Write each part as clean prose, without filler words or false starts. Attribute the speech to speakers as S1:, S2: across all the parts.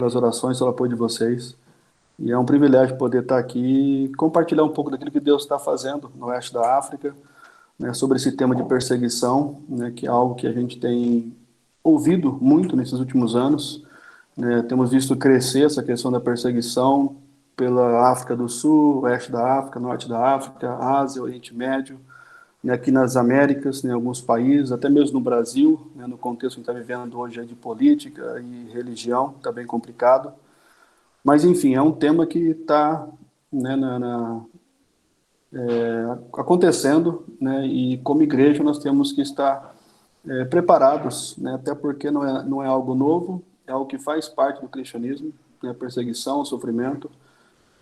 S1: pelas orações, pelo apoio de vocês. E é um privilégio poder estar aqui e compartilhar um pouco daquilo que Deus está fazendo no oeste da África, né, sobre esse tema de perseguição, né, que é algo que a gente tem ouvido muito nesses últimos anos, né, temos visto crescer essa questão da perseguição pela África do Sul, oeste da África, norte da África, Ásia, Oriente Médio, né, aqui nas Américas, né, em alguns países, até mesmo no Brasil, né, no contexto que a gente está vivendo hoje de política e religião, está bem complicado. Mas, enfim, é um tema que está, né, acontecendo, né, e como igreja nós temos que estar preparados, né, até porque não é algo novo, é algo que faz parte do cristianismo, né, perseguição, sofrimento.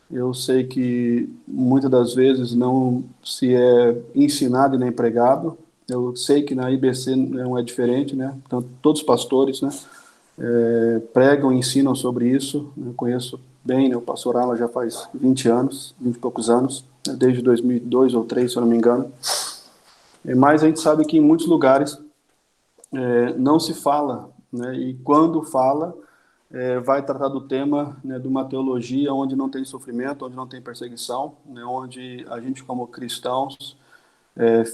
S1: Eu sei que muitas das vezes não se é ensinado e nem pregado. Eu sei que na IBC não é diferente, né? Então, todos os pastores, né, pregam e ensinam sobre isso. Eu conheço bem, né, o pastor Alan já faz 20 anos, 20 e poucos anos, né, desde 2002 ou 2003, se eu não me engano. Mas a gente sabe que em muitos lugares não se fala, né? E quando fala, vai tratar do tema, né, de uma teologia onde não tem sofrimento, onde não tem perseguição, né, onde a gente como cristãos,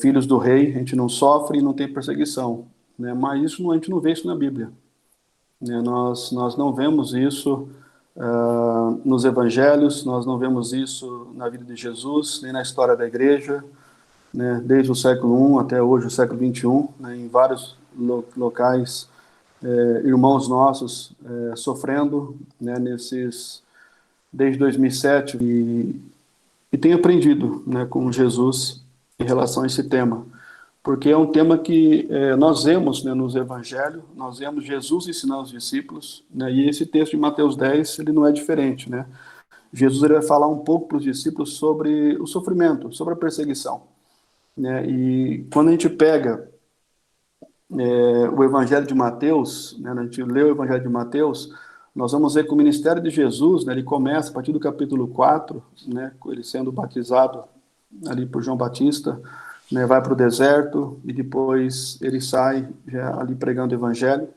S1: filhos do rei, a gente não sofre e não tem perseguição, né? Mas a gente não vê isso na Bíblia, né? Nós não vemos isso nos evangelhos, nós não vemos isso na vida de Jesus, nem na história da igreja, né, desde o século I até hoje, o século XXI, né, em vários locais, irmãos nossos sofrendo, né, desde 2007, e tenho aprendido, né, com Jesus em relação a esse tema, porque é um tema que nós vemos, né, nos evangelhos, nós vemos Jesus ensinando os discípulos, né, e esse texto de Mateus 10, ele não é diferente, né? Jesus ele vai falar um pouco para os discípulos sobre o sofrimento, sobre a perseguição, né? E quando a gente pega o Evangelho de Mateus, né, a gente lê o Evangelho de Mateus, nós vamos ver que o ministério de Jesus, né, ele começa a partir do capítulo 4, né, ele sendo batizado ali por João Batista, né, vai para o deserto e depois ele sai já ali pregando o Evangelho.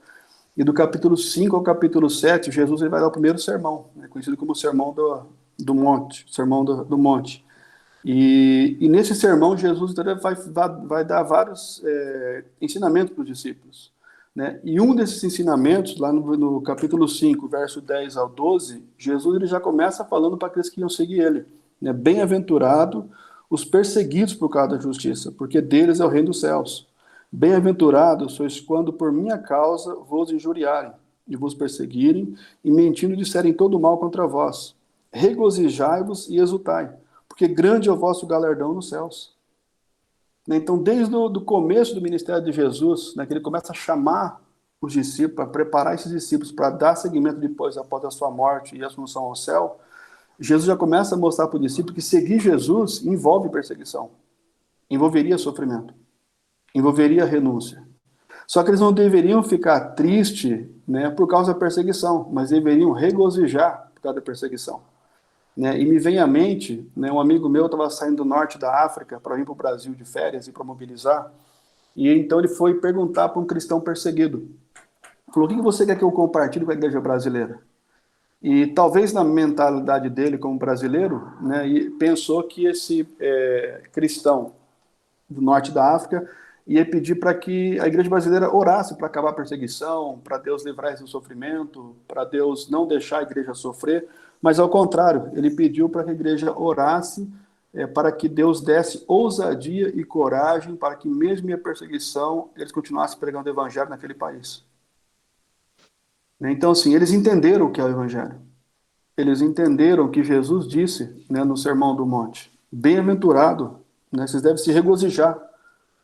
S1: E do capítulo 5 ao capítulo 7, Jesus ele vai dar o primeiro sermão, né, conhecido como o Sermão do Monte, Sermão do Monte. E nesse sermão, Jesus vai dar vários ensinamentos para os discípulos, né? E um desses ensinamentos, lá no capítulo 5, verso 10 ao 12, Jesus ele já começa falando para aqueles que iam seguir ele, né? Bem-aventurado os perseguidos por causa da justiça, porque deles é o reino dos céus. Bem-aventurados sois quando por minha causa vos injuriarem e vos perseguirem e mentindo disserem todo mal contra vós. Regozijai-vos e exultai, porque grande é o vosso galardão nos céus. Então, desde o começo do ministério de Jesus, né, que ele começa a chamar os discípulos, a preparar esses discípulos para dar seguimento depois, após a sua morte e assunção ao céu, Jesus já começa a mostrar para o discípulo que seguir Jesus envolve perseguição, envolveria sofrimento, envolveria renúncia. Só que eles não deveriam ficar tristes, né, por causa da perseguição, mas deveriam regozijar por causa da perseguição. Né, e me vem à mente, né, um amigo meu estava saindo do norte da África para vir para o Brasil de férias e para mobilizar, e então ele foi perguntar para um cristão perseguido. Falou, o que você quer que eu compartilhe com a igreja brasileira? E talvez na mentalidade dele como brasileiro, né, pensou que esse cristão do norte da África ia pedir para que a igreja brasileira orasse para acabar a perseguição, para Deus livrar esse sofrimento, para Deus não deixar a igreja sofrer, mas ao contrário, ele pediu para que a igreja orasse para que Deus desse ousadia e coragem para que mesmo em a perseguição eles continuassem pregando o evangelho naquele país. Então, assim, eles entenderam o que é o evangelho. Eles entenderam o que Jesus disse, né, no Sermão do Monte. Bem-aventurado, né, vocês devem se regozijar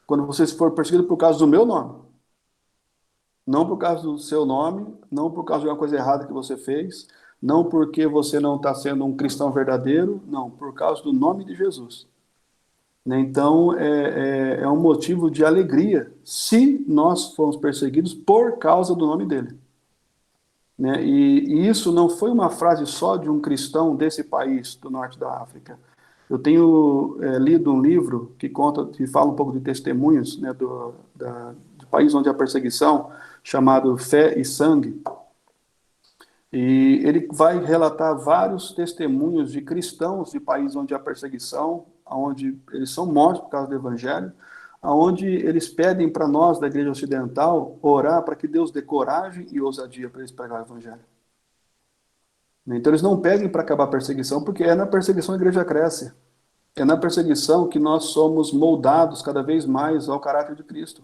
S1: quando vocês forem perseguidos por causa do meu nome. Não por causa do seu nome, não por causa de uma coisa errada que você fez, não porque você não está sendo um cristão verdadeiro, não, por causa do nome de Jesus. Né? Então, é um motivo de alegria se nós formos perseguidos por causa do nome dele. Né? E isso não foi uma frase só de um cristão desse país, do norte da África. Eu tenho lido um livro que fala um pouco de testemunhos, né, do país onde há perseguição, chamado Fé e Sangue. E ele vai relatar vários testemunhos de cristãos de países onde há perseguição, onde eles são mortos por causa do evangelho, onde eles pedem para nós, da igreja ocidental, orar para que Deus dê coragem e ousadia para eles pregar o evangelho. Então eles não pedem para acabar a perseguição, porque é na perseguição a igreja cresce. É na perseguição que nós somos moldados cada vez mais ao caráter de Cristo.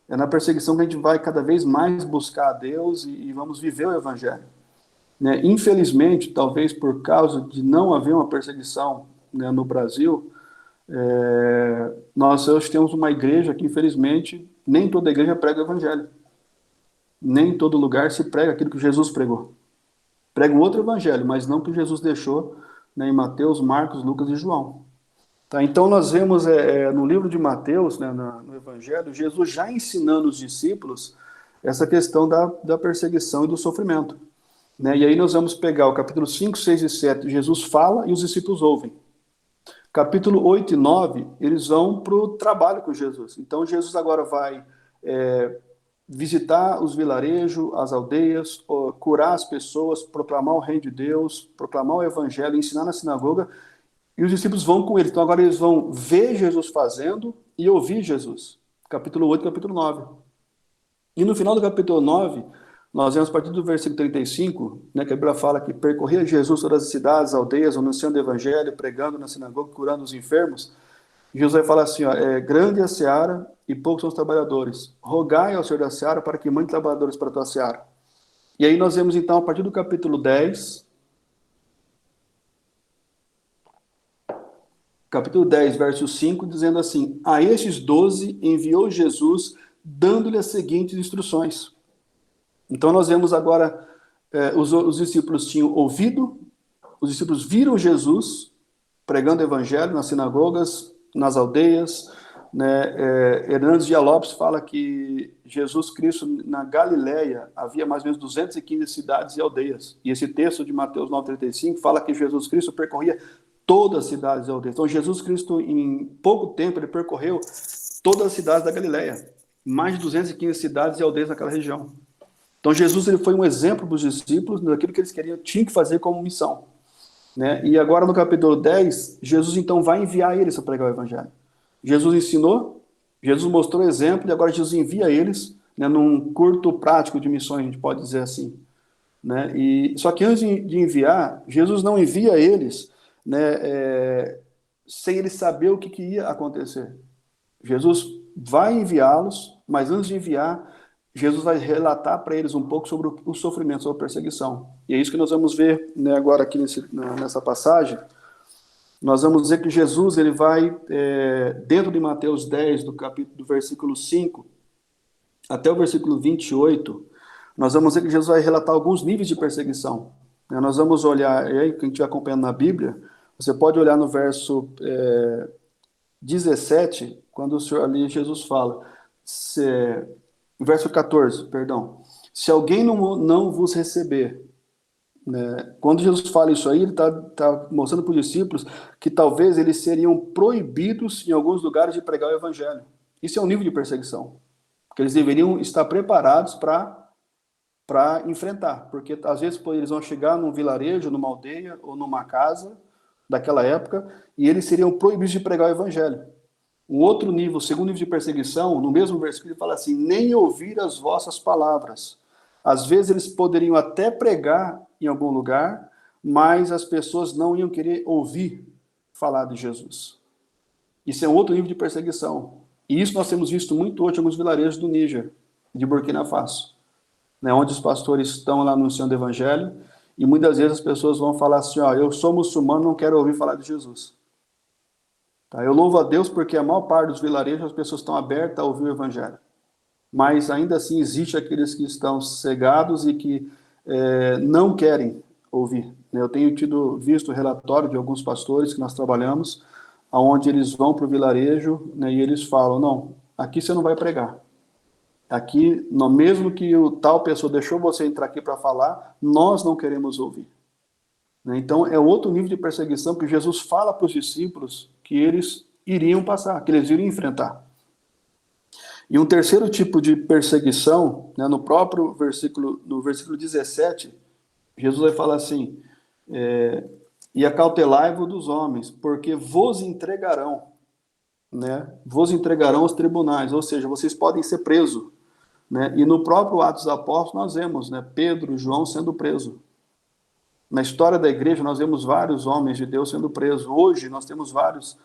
S1: É na perseguição que a gente vai cada vez mais buscar a Deus e vamos viver o evangelho. Né? Infelizmente, talvez por causa de não haver uma perseguição, né, no Brasil, nós hoje temos uma igreja que, infelizmente, nem toda igreja prega o evangelho. Nem em todo lugar se prega aquilo que Jesus pregou. Prega um outro evangelho, mas não que Jesus deixou, né, em Mateus, Marcos, Lucas e João. Tá? Então nós vemos no livro de Mateus, né, no evangelho, Jesus já ensinando os discípulos essa questão da perseguição e do sofrimento. Né? E aí nós vamos pegar o capítulo 5, 6 e 7, Jesus fala e os discípulos ouvem. Capítulo 8 e 9, eles vão para o trabalho com Jesus. Então Jesus agora vai visitar os vilarejos, as aldeias, curar as pessoas, proclamar o reino de Deus, proclamar o evangelho, ensinar na sinagoga, e os discípulos vão com ele. Então agora eles vão ver Jesus fazendo e ouvir Jesus. Capítulo 8, capítulo 9. E no final do capítulo 9, nós vemos a partir do versículo 35, né, que a Bíblia fala que percorria Jesus todas as cidades, aldeias, anunciando o evangelho, pregando na sinagoga, curando os enfermos. Jesus vai falar assim, grande é a seara e poucos são os trabalhadores. Rogai ao Senhor da seara para que mande trabalhadores para a tua seara. E aí nós vemos então, a partir do capítulo 10, verso 5, dizendo assim, a estes 12 enviou Jesus, dando-lhe as seguintes instruções. Então nós vemos agora, os discípulos tinham ouvido, os discípulos viram Jesus pregando o evangelho nas sinagogas, nas aldeias, né? Hernandes Dias Lopes fala que Jesus Cristo na Galileia havia mais ou menos 215 cidades e aldeias. E esse texto de Mateus 9,35 fala que Jesus Cristo percorria todas as cidades e aldeias. Então Jesus Cristo, em pouco tempo, ele percorreu todas as cidades da Galileia. Mais de 215 cidades e aldeias naquela região. Então Jesus ele foi um exemplo para os discípulos daquilo que eles tinham que fazer como missão. Né? E agora no capítulo 10, Jesus então vai enviar eles a pregar o evangelho. Jesus ensinou, Jesus mostrou exemplo, e agora Jesus envia eles, né, num curto prático de missões, a gente pode dizer assim. Né? Só que antes de enviar, Jesus não envia eles, né, sem eles saber o que ia acontecer. Jesus vai enviá-los, mas antes de enviar, Jesus vai relatar para eles um pouco sobre o sofrimento, sobre a perseguição. E é isso que nós vamos ver, né, agora aqui nessa passagem. Nós vamos ver que Jesus ele vai, dentro de Mateus 10, do versículo 5, até o versículo 28, nós vamos ver que Jesus vai relatar alguns níveis de perseguição. Nós vamos olhar, aí, quem estiver acompanhando na Bíblia, você pode olhar no verso 17, quando o Senhor ali, Jesus fala, verso 14, perdão, se alguém não vos receber, né? Quando Jesus fala isso aí, ele está mostrando para os discípulos que talvez eles seriam proibidos em alguns lugares de pregar o evangelho. Isso é um nível de perseguição, porque eles deveriam estar preparados para enfrentar, porque às vezes eles vão chegar num vilarejo, numa aldeia ou numa casa daquela época, e eles seriam proibidos de pregar o evangelho. Um outro nível, o segundo nível de perseguição, no mesmo versículo, ele fala assim, nem ouvir as vossas palavras. Às vezes eles poderiam até pregar em algum lugar, mas as pessoas não iam querer ouvir falar de Jesus. Isso é um outro nível de perseguição. E isso nós temos visto muito hoje em alguns vilarejos do Níger, de Burkina Faso, né, onde os pastores estão lá anunciando o evangelho, e muitas vezes as pessoas vão falar assim, eu sou muçulmano, não quero ouvir falar de Jesus. Tá? Eu louvo a Deus porque a maior parte dos vilarejos as pessoas estão abertas a ouvir o evangelho. Mas ainda assim existe aqueles que estão cegados e que não querem ouvir. Eu tenho visto relatório de alguns pastores que nós trabalhamos, onde eles vão para o vilarejo, né, e eles falam, não, aqui você não vai pregar. Aqui, mesmo que o tal pessoa deixou você entrar aqui para falar, nós não queremos ouvir. Então, é outro nível de perseguição que Jesus fala para os discípulos que eles iriam passar, que eles iriam enfrentar. E um terceiro tipo de perseguição, né, no próprio versículo, no versículo 17, Jesus vai falar assim, e acautelai-vos dos homens, porque vos entregarão, né? Vos entregarão aos tribunais, ou seja, vocês podem ser presos, né? E no próprio Atos dos Apóstolos nós vemos, né, Pedro e João sendo presos. Na história da igreja nós vemos vários homens de Deus sendo presos. Hoje nós temos vários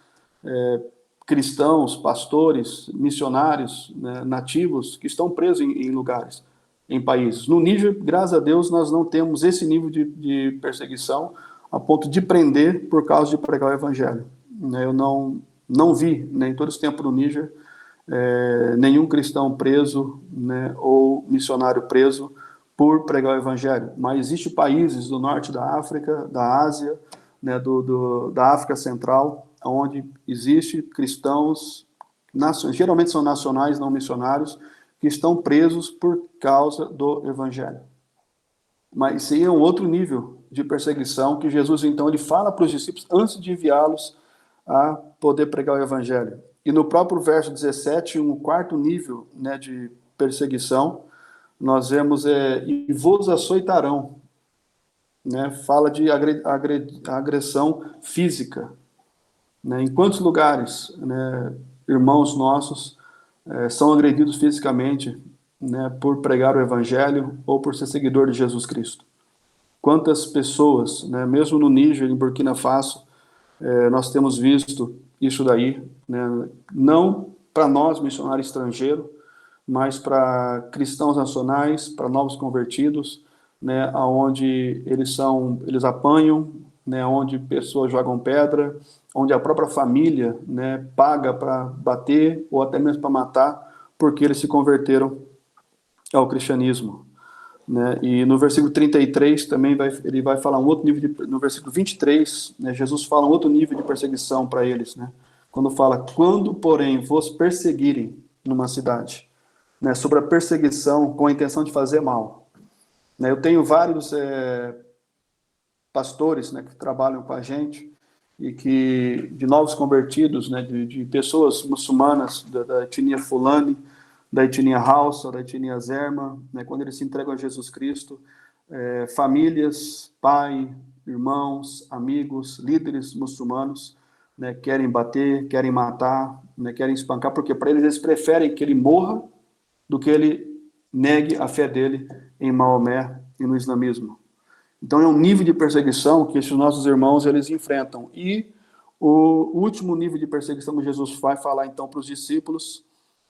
S1: cristãos, pastores, missionários, né, nativos, que estão presos em lugares, em países. No Níger, graças a Deus, nós não temos esse nível de perseguição a ponto de prender por causa de pregar o evangelho. Né, eu não vi, né, em todo esse tempo no Níger, nenhum cristão preso, né, ou missionário preso por pregar o evangelho. Mas existem países do norte da África, da Ásia, né, da África Central, onde existe cristãos, geralmente são nacionais, não missionários, que estão presos por causa do evangelho. Mas isso aí é um outro nível de perseguição que Jesus, então, ele fala para os discípulos antes de enviá-los a poder pregar o evangelho. E no próprio verso 17, um quarto nível, né, de perseguição, nós vemos, e vos açoitarão, né, fala de agressão física. Né, em quantos lugares, né, irmãos nossos são agredidos fisicamente, né, por pregar o evangelho ou por ser seguidor de Jesus Cristo? Quantas pessoas, né, mesmo no Níger, em Burkina Faso, nós temos visto isso daí, né, não para nós, missionários estrangeiros, mas para cristãos nacionais, para novos convertidos, né, onde eles apanham, né, onde pessoas jogam pedra, onde a própria família, né, paga para bater ou até mesmo para matar, porque eles se converteram ao cristianismo. Né? E no versículo 33 também ele vai falar um outro nível no versículo 23, né, Jesus fala um outro nível de perseguição para eles, né? Quando fala, quando porém vos perseguirem numa cidade, né, sobre a perseguição com a intenção de fazer mal. Né, eu tenho vários pastores, né, que trabalham com a gente e que de novos convertidos, né, de pessoas muçulmanas da etnia Fulani, da etnia Hausa, da etnia Zerma, né, quando eles se entregam a Jesus Cristo, famílias, pai, irmãos, amigos, líderes muçulmanos, né, querem bater, querem matar, né, querem espancar, porque para eles preferem que ele morra do que ele negue a fé dele em Maomé e no islamismo. Então é um nível de perseguição que esses nossos irmãos eles enfrentam. E o último nível de perseguição que Jesus vai falar então para os discípulos,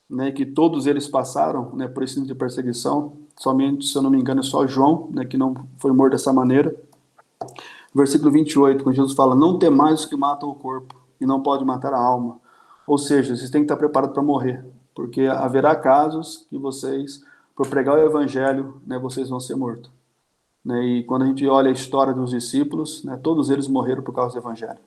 S1: né, que todos eles passaram, né, por esse nível de perseguição, somente, se eu não me engano, é só João, né, que não foi morto dessa maneira. Versículo 28, quando Jesus fala, não temais os que matam o corpo e não pode matar a alma. Ou seja, vocês têm que estar preparados para morrer, porque haverá casos que vocês, por pregar o evangelho, né, vocês vão ser mortos. Né, e quando a gente olha a história dos discípulos, né, todos eles morreram por causa do evangelho.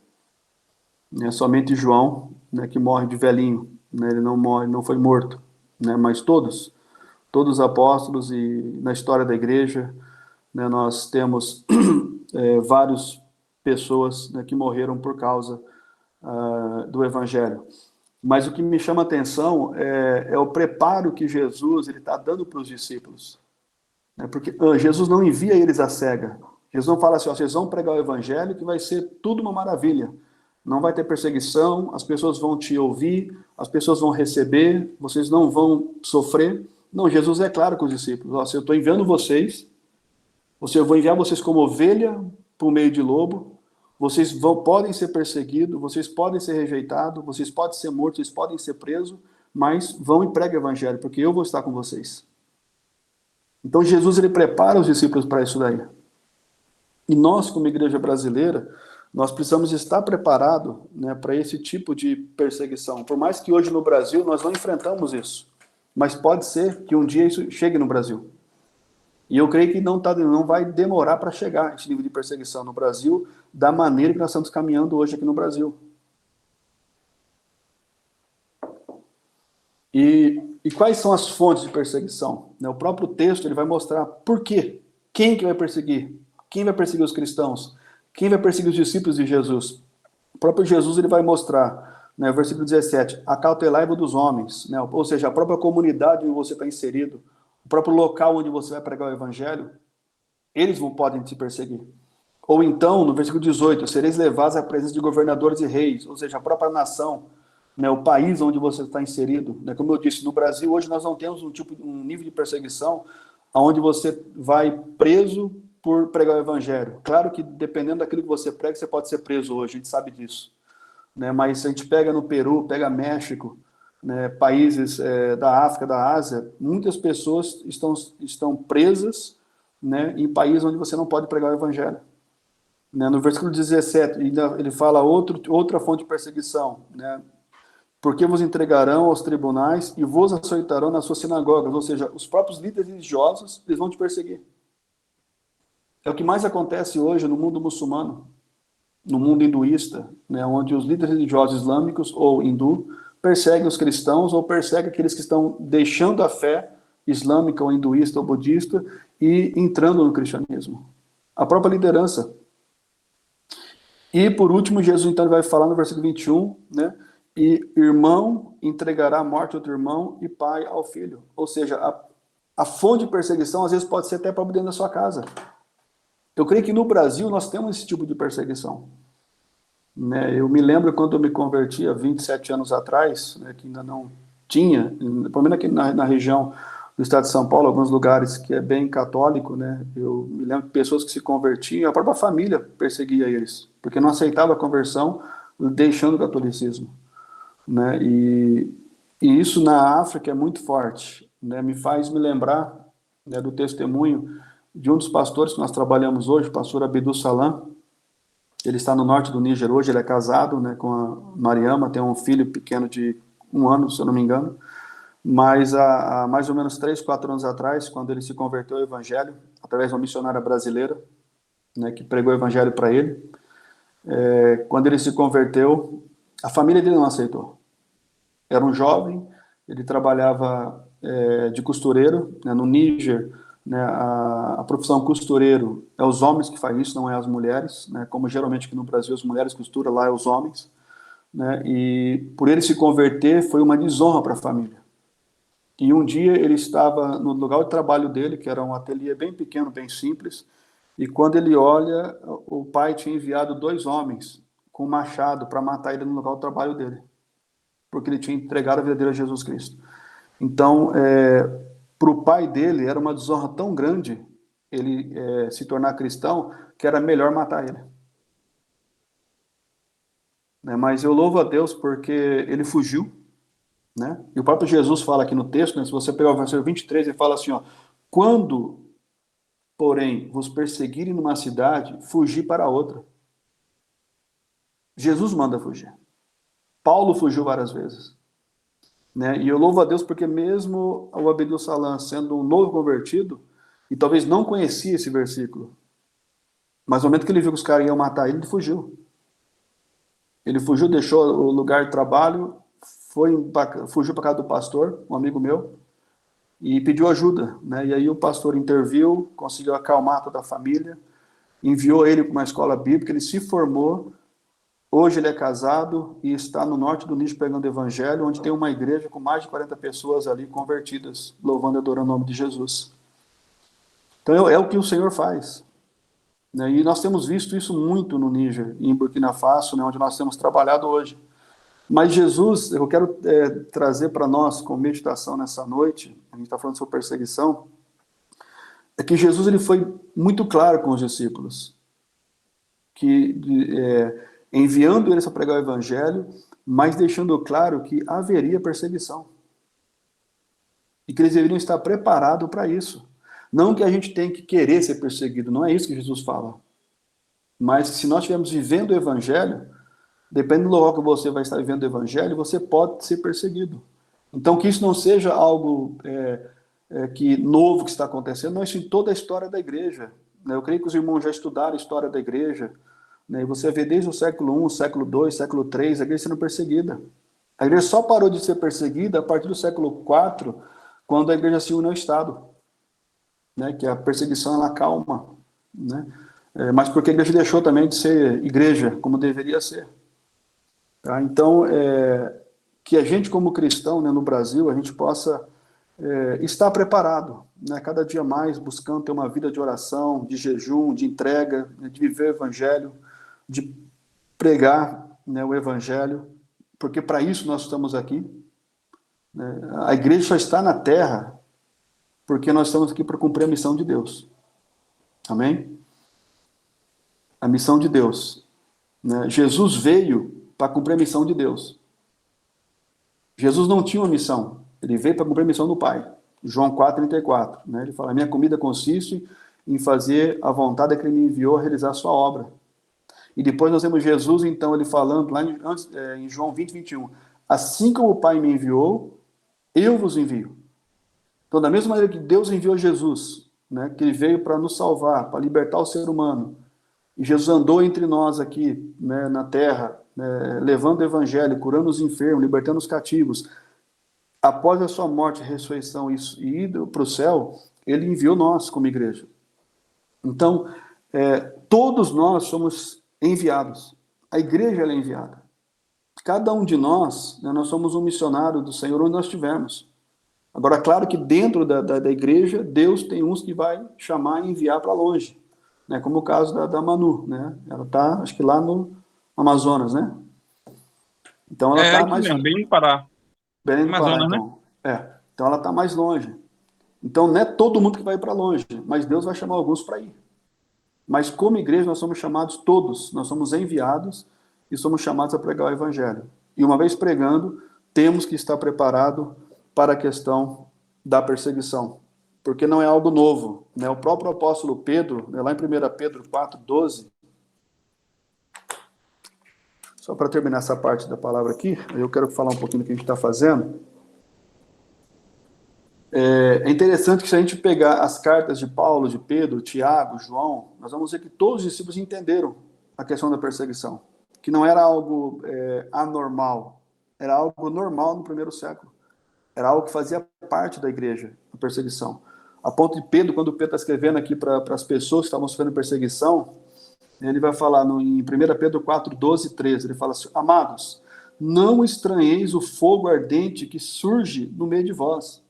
S1: Né, somente João, né, que morre de velhinho, né, ele não morre, não foi morto, né, mas todos os apóstolos e na história da igreja, né, nós temos várias pessoas, né, que morreram por causa do evangelho. Mas o que me chama a atenção é o preparo que Jesus está dando para os discípulos. Né? Porque Jesus não envia eles à cega. Jesus não fala assim, ó, vocês vão pregar o evangelho que vai ser tudo uma maravilha. Não vai ter perseguição, as pessoas vão te ouvir, as pessoas vão receber, vocês não vão sofrer. Não, Jesus é claro com os discípulos. Ó, se eu estou enviando vocês, eu vou enviar vocês como ovelha por meio de lobo, vocês podem ser perseguidos, vocês podem ser rejeitados, vocês podem ser mortos, vocês podem ser presos, mas vão e preguem o evangelho, porque eu vou estar com vocês. Então Jesus ele prepara os discípulos para isso daí. E nós, como igreja brasileira, nós precisamos estar preparados, né, para esse tipo de perseguição. Por mais que hoje no Brasil nós não enfrentamos isso, mas pode ser que um dia isso chegue no Brasil. E eu creio que não vai demorar para chegar esse nível de perseguição no Brasil, da maneira que nós estamos caminhando hoje aqui no Brasil. E quais são as fontes de perseguição? O próprio texto ele vai mostrar por quê. Quem que vai perseguir? Quem vai perseguir os cristãos? Quem vai perseguir os discípulos de Jesus? O próprio Jesus ele vai mostrar, né, versículo 17, acautelai-vos dos homens, né, ou seja, a própria comunidade onde você está inserido, o próprio local onde você vai pregar o evangelho, Eles não podem te perseguir. Ou então, no versículo 18, sereis levados à presença de governadores e reis, ou seja, a própria nação, né, o país onde você está inserido. Né? Como eu disse, no Brasil hoje nós não temos um nível de perseguição onde você vai preso por pregar o evangelho. Claro que dependendo daquilo que você prega, você pode ser preso hoje, a gente sabe disso. Né? Mas se a gente pega no Peru, pega México, né, países da África, da Ásia, muitas pessoas estão presas, né, em países onde você não pode pregar o evangelho. Né? No versículo 17, ele fala outra fonte de perseguição, né? Porque vos entregarão aos tribunais e vos açoitarão nas suas sinagogas, ou seja, os próprios líderes religiosos, eles vão te perseguir. É o que mais acontece hoje no mundo muçulmano, no mundo hinduísta, né, onde os líderes religiosos islâmicos ou hindu perseguem os cristãos ou perseguem aqueles que estão deixando a fé islâmica ou hinduísta ou budista e entrando no cristianismo. A própria liderança. E, por último, Jesus, então, vai falar no versículo 21, né? E irmão entregará a morte ao outro irmão e pai ao filho. Ou seja, a fonte de perseguição, às vezes, pode ser até para dentro da sua casa. Eu creio que no Brasil nós temos esse tipo de perseguição. Né? Eu me lembro quando eu me converti há 27 anos atrás, né, que ainda não tinha, pelo menos aqui na região do estado de São Paulo, alguns lugares que é bem católico, né? Eu me lembro de pessoas que se convertiam, a própria família perseguia eles, porque não aceitava a conversão, deixando o catolicismo. Né? E isso na África é muito forte. Né? Me faz me lembrar, né, do testemunho de um dos pastores que nós trabalhamos hoje, o pastor Abdul Salam. Ele está no norte do Níger hoje, ele é casado, né, com a Mariama, tem um filho pequeno de 1 ano, se eu não me engano. Mas há mais ou menos 3, 4 anos atrás, quando ele se converteu ao evangelho, através de uma missionária brasileira, né, que pregou o evangelho para ele, quando ele se converteu, a família dele não aceitou. Era um jovem, ele trabalhava de costureiro, né, no Níger, né, a profissão costureiro é os homens que fazem isso, não é as mulheres, né, como geralmente aqui no Brasil as mulheres costuram, lá é os homens. Né, e por ele se converter foi uma desonra para a família. E um dia ele estava no lugar de trabalho dele, que era um ateliê bem pequeno, bem simples, e quando ele olha, o pai tinha enviado 2 homens com um machado para matar ele no lugar de trabalho dele, porque ele tinha entregado a vida dele a Jesus Cristo. Então, para o pai dele, era uma desonra tão grande ele se tornar cristão, que era melhor matar ele. Né? Mas eu louvo a Deus porque ele fugiu. Né? E o próprio Jesus fala aqui no texto, né, se você pegar o versículo 23, ele fala assim, ó, quando, porém, vos perseguirem numa cidade, fugir para outra. Jesus manda fugir. Paulo fugiu várias vezes. Né? E eu louvo a Deus porque mesmo o Abdul Salam sendo um novo convertido, e talvez não conhecia esse versículo, mas no momento que ele viu que os caras iam matar ele, ele fugiu. Ele fugiu, deixou o lugar de trabalho, fugiu para casa do pastor, um amigo meu, e pediu ajuda, né? E aí o pastor interviu, conseguiu acalmar toda a família, enviou ele para uma escola bíblica, ele se formou, hoje ele é casado e está no norte do Níger pregando o evangelho, onde tem uma igreja com mais de 40 pessoas ali convertidas, louvando e adorando o nome de Jesus. Então é o que o Senhor faz. Né? E nós temos visto isso muito no Níger, em Burkina Faso, né, onde nós temos trabalhado hoje. Mas Jesus, eu quero trazer para nós, com meditação nessa noite, a gente está falando sobre perseguição, é que Jesus ele foi muito claro com os discípulos, que enviando eles a pregar o evangelho, mas deixando claro que haveria perseguição. E que eles deveriam estar preparados para isso. Não que a gente tenha que querer ser perseguido, não é isso que Jesus fala. Mas se nós estivermos vivendo o evangelho, dependendo do local que você vai estar vivendo o evangelho, você pode ser perseguido. Então, que isso não seja algo novo que está acontecendo, mas em toda a história da igreja. Né? Eu creio que os irmãos já estudaram a história da igreja, né? E você vê desde o século I, século II, século III, a igreja sendo perseguida. A igreja só parou de ser perseguida a partir do século IV, quando a igreja se une ao Estado. Né? Que a perseguição ela calma. Né? Mas porque a igreja deixou também de ser igreja, como deveria ser. Tá? Então, que a gente como cristão, né, no Brasil, a gente possa está preparado, né, cada dia mais buscando ter uma vida de oração, de jejum, de entrega, né, de viver o evangelho, de pregar, né, o evangelho, porque para isso nós estamos aqui, né? A igreja só está na terra porque nós estamos aqui para cumprir a missão de Deus. Amém? A missão de Deus, né? Jesus veio para cumprir a missão de Deus. Jesus não tinha uma missão, ele veio para cumprir a missão do Pai. João 4,34, né? Ele fala, minha comida consiste em fazer a vontade que ele me enviou a realizar a sua obra. E depois nós temos Jesus, então, ele falando lá em João 20:21, assim como o Pai me enviou, eu vos envio. Então, da mesma maneira que Deus enviou Jesus, né, que ele veio para nos salvar, para libertar o ser humano, e Jesus andou entre nós aqui, né, na terra, né, levando o evangelho, curando os enfermos, libertando os cativos, após a sua morte e ressurreição e ido para o céu, ele enviou nós como igreja. Então, todos nós somos enviados. A igreja ela é enviada. Cada um de nós, né, nós somos um missionário do Senhor onde nós estivermos. Agora, claro que dentro da igreja, Deus tem uns que vai chamar e enviar para longe, né, como o caso da Manu, né? Ela está, acho que lá no Amazonas, né? Então ela
S2: É
S1: está
S2: aqui
S1: mais...
S2: mesmo, bem no Pará.
S1: Belém do Pará,
S2: Amazonas, né?
S1: então. Então ela está mais longe. Então não é todo mundo que vai para longe, mas Deus vai chamar alguns para ir. Mas como igreja nós somos chamados todos, nós somos enviados e somos chamados a pregar o evangelho. E uma vez pregando, temos que estar preparado para a questão da perseguição, porque não é algo novo, né? O próprio apóstolo Pedro, né, lá em 1 Pedro 4:12, só para terminar essa parte da palavra aqui, eu quero falar um pouquinho do que a gente está fazendo. É interessante que se a gente pegar as cartas de Paulo, de Pedro, Tiago, João, nós vamos ver que todos os discípulos entenderam a questão da perseguição, que não era algo anormal, era algo normal no primeiro século, era algo que fazia parte da igreja, a perseguição. A ponto de Pedro, quando Pedro está escrevendo aqui para as pessoas que estavam sofrendo perseguição, ele vai falar em 1 Pedro 4:12-13, ele fala assim, amados, não estranheis o fogo ardente que surge no meio de vós,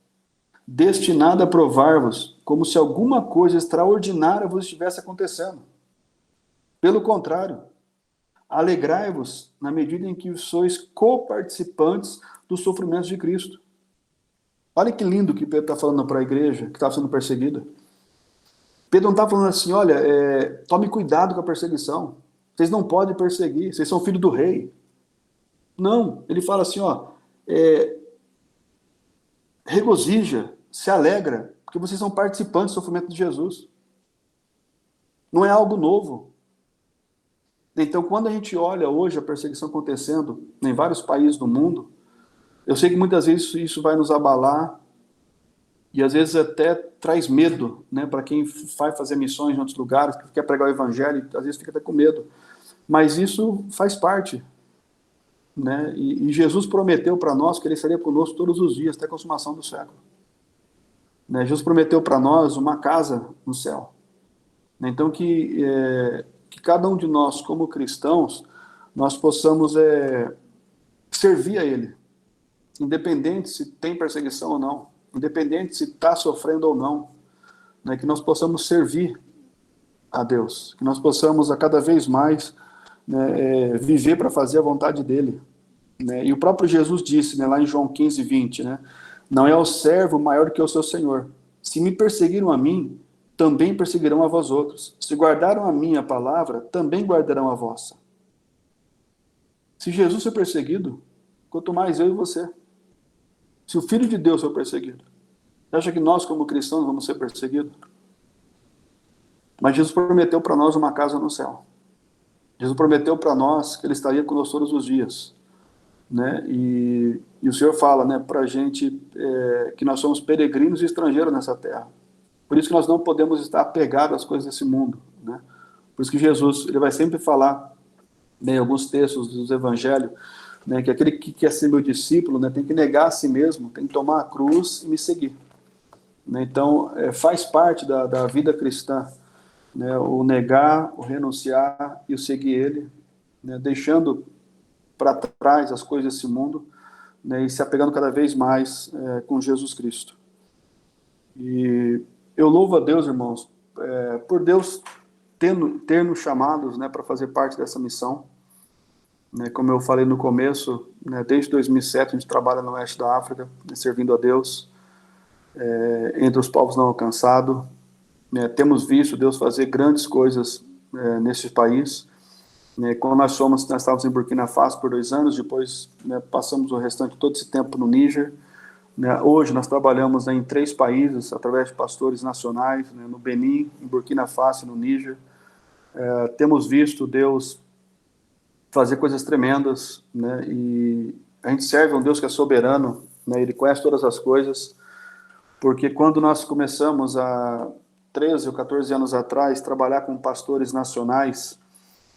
S1: destinado a provar-vos, como se alguma coisa extraordinária vos estivesse acontecendo. Pelo contrário, alegrai-vos na medida em que sois coparticipantes dos sofrimentos de Cristo. Olha que lindo que Pedro está falando para a igreja, que estava sendo perseguida. Pedro não está falando assim, olha, tome cuidado com a perseguição. Vocês não podem perseguir, vocês são filhos do rei. Não, ele fala assim, regozija, se alegra, porque vocês são participantes do sofrimento de Jesus. Não é algo novo. Então, quando a gente olha hoje a perseguição acontecendo em vários países do mundo, eu sei que muitas vezes isso vai nos abalar e às vezes até traz medo, né, para quem vai fazer missões em outros lugares, que quer pregar o evangelho, às vezes fica até com medo. Mas isso faz parte, né? E Jesus prometeu para nós que ele estaria conosco todos os dias, até a consumação do século. Né? Jesus prometeu para nós uma casa no céu. Então, que cada um de nós, como cristãos, nós possamos servir a Ele, independente se tem perseguição ou não, independente se está sofrendo ou não, né? Que nós possamos servir a Deus, que nós possamos a cada vez mais, né, viver para fazer a vontade dEle. Né? E o próprio Jesus disse, né, lá em João 15:20, né, não é o servo maior que o seu Senhor. Se me perseguiram a mim, também perseguirão a vós outros. Se guardaram a minha palavra, também guardarão a vossa. Se Jesus foi perseguido, quanto mais eu e você. Se o Filho de Deus foi perseguido, você acha que nós, como cristãos, vamos ser perseguidos? Mas Jesus prometeu para nós uma casa no céu. Jesus prometeu para nós que Ele estaria conosco todos os dias. Né? E o Senhor fala, né, para a gente que nós somos peregrinos e estrangeiros nessa terra. Por isso que nós não podemos estar apegados às coisas desse mundo. Né? Por isso que Jesus ele vai sempre falar, né, em alguns textos dos evangelhos, né, que aquele que quer ser meu discípulo, né, tem que negar a si mesmo, tem que tomar a cruz e me seguir. Né? Então, faz parte da vida cristã, né, o negar, o renunciar e o seguir Ele, né, deixando para trás as coisas desse mundo, né, e se apegando cada vez mais com Jesus Cristo. E eu louvo a Deus, irmãos, por Deus ter nos chamados, né, para fazer parte dessa missão. Né, como eu falei no começo, né, desde 2007 a gente trabalha no oeste da África, né, servindo a Deus, entre os povos não alcançados. Né, temos visto Deus fazer grandes coisas nesse país. Né, quando nós estávamos em Burkina Faso por 2 anos, depois, né, passamos o restante todo esse tempo no Níger. Né, hoje nós trabalhamos, né, em 3 países, através de pastores nacionais, né, no Benin, em Burkina Faso e no Níger. Temos visto Deus fazer coisas tremendas, né, e a gente serve a um Deus que é soberano, né, Ele conhece todas as coisas, porque quando nós começamos há 13 ou 14 anos atrás trabalhar com pastores nacionais,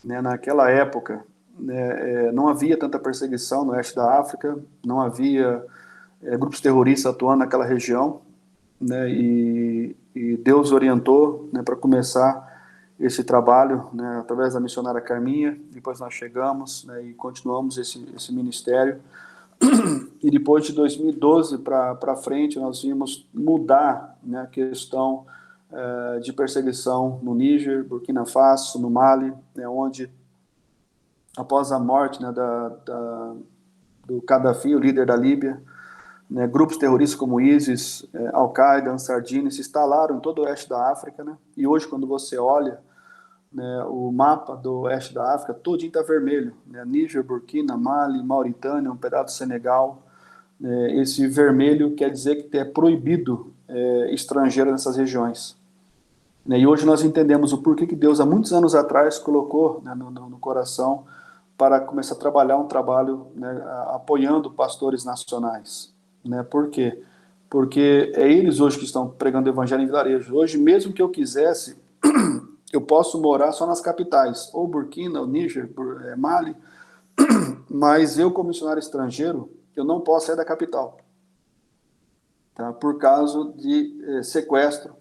S1: né, naquela época, né, não havia tanta perseguição no oeste da África, não havia grupos terroristas atuando naquela região, né, e Deus orientou, né, para começar esse trabalho, né, através da missionária Carminha. Depois nós chegamos, né, e continuamos esse ministério. E depois de 2012 para frente, nós vimos mudar, né, a questão de perseguição no Níger, Burkina Faso, no Mali, né, onde, após a morte, né, do Gaddafi, o líder da Líbia, né, grupos terroristas como ISIS, Al-Qaeda, Ansar Dine se instalaram em todo o oeste da África, né, e hoje, quando você olha, né, o mapa do oeste da África, todinho está vermelho, né, Níger, Burkina, Mali, Mauritânia, um pedaço do Senegal. Esse vermelho quer dizer que é proibido estrangeiro nessas regiões. Né, e hoje nós entendemos o porquê que Deus, há muitos anos atrás, colocou, né, no coração para começar a trabalhar um trabalho, né, apoiando pastores nacionais. Né? Por quê? Porque é eles hoje que estão pregando o evangelho em vilarejo. Hoje, mesmo que eu quisesse, eu posso morar só nas capitais, ou Burkina, ou Níger, Mali, mas eu, como missionário estrangeiro, eu não posso sair da capital, tá? Por causa de sequestro,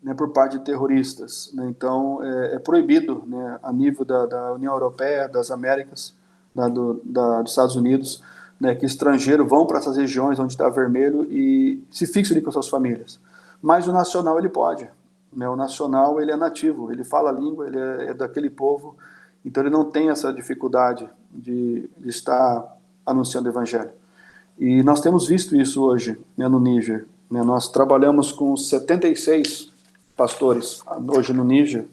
S1: né, por parte de terroristas. Né? Então, é proibido, né, a nível da União Europeia, das Américas, dos Estados Unidos, né, que estrangeiros vão para essas regiões onde está vermelho e se fixam ali com suas famílias. Mas o nacional, ele pode. Né? O nacional, ele é nativo, ele fala a língua, ele é daquele povo, então ele não tem essa dificuldade de estar anunciando o evangelho. E nós temos visto isso hoje, né, no Níger. Né? Nós trabalhamos com 76 pastores hoje no Níger,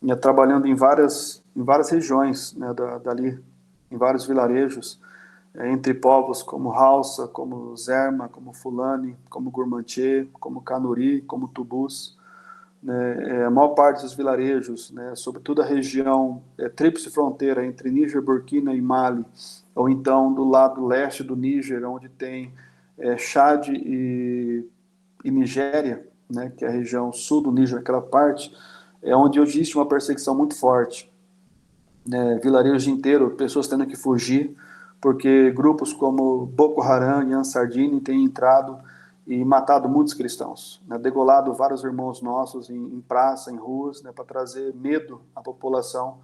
S1: né, trabalhando em várias regiões, né, dali, em vários vilarejos, entre povos como Hausa, como Zerma, como Fulani, como Gurmanche, como Kanuri, como Tubus. Né, a maior parte dos vilarejos, né, sobretudo a região tríplice fronteira entre Níger, Burkina e Mali, ou então do lado leste do Níger, onde tem Chad e Nigéria, né, que é a região sul do Níger, aquela parte, é onde existe uma perseguição muito forte. Né, vilarejos inteiros, pessoas tendo que fugir, porque grupos como Boko Haram e Ansar Dine têm entrado e matado muitos cristãos, né, degolado vários irmãos nossos em praça, em ruas, né, para trazer medo à população,